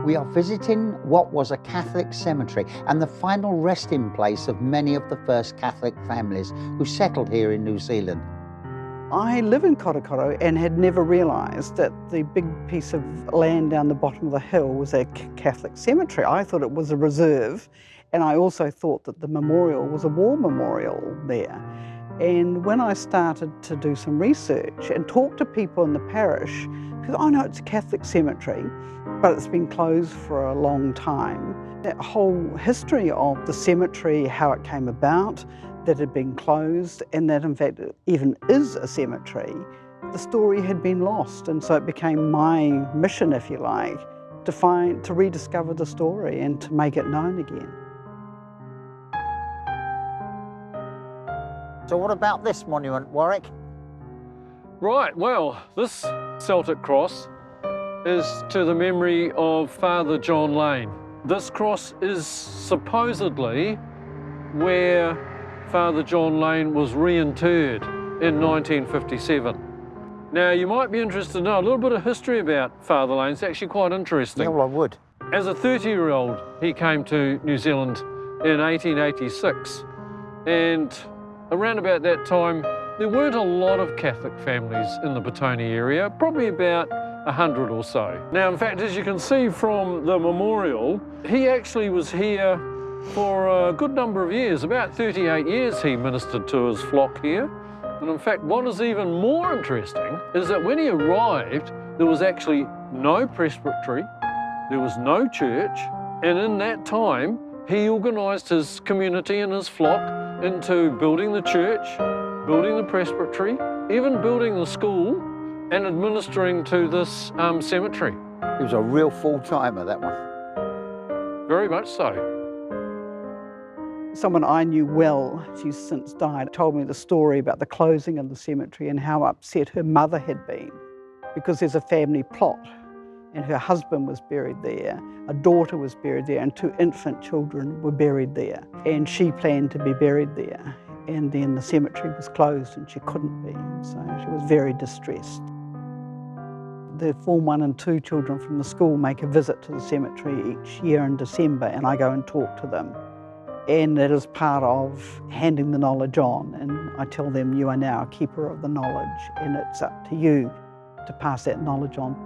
We are visiting what was a Catholic cemetery and the final resting place of many of the first Catholic families who settled here in New Zealand. I live in Korokoro and had never realised that the big piece of land down the bottom of the hill was a Catholic cemetery. I thought it was a reserve, and I also thought that the memorial was a war memorial there. And when I started to do some research and talk to people in the parish, because I know it's a Catholic cemetery, but it's been closed for a long time. That whole history of the cemetery, how it came about, that it had been closed, and that in fact it even is a cemetery, the story had been lost. And so it became my mission, if you like, to rediscover the story and to make it known again. So what about this monument, Warwick? Right, well, this Celtic cross is to the memory of Father John Lane. This cross is supposedly where Father John Lane was reinterred in 1957. Now, you might be interested to know a little bit of history about Father Lane. It's actually quite interesting. Yeah, well, I would. As a 30-year-old, he came to New Zealand in 1886, and around about that time, there weren't a lot of Catholic families in the Petone area, probably about 100 or so. Now, in fact, as you can see from the memorial, he actually was here for a good number of years. About 38 years he ministered to his flock here. And in fact, what is even more interesting is that when he arrived, there was actually no presbytery, there was no church, and in that time, he organised his community and his flock into building the church, building the presbytery, even building the school, and administering to this cemetery. He was a real full-timer, that one. Very much so. Someone I knew well, she's since died, told me the story about the closing of the cemetery and how upset her mother had been, because there's a family plot and her husband was buried there, a daughter was buried there, and 2 infant children were buried there. And she planned to be buried there. And then the cemetery was closed and she couldn't be, so she was very distressed. The Form 1 and 2 children from the school make a visit to the cemetery each year in December, and I go and talk to them. And it is part of handing the knowledge on, and I tell them, you are now a keeper of the knowledge, and it's up to you to pass that knowledge on.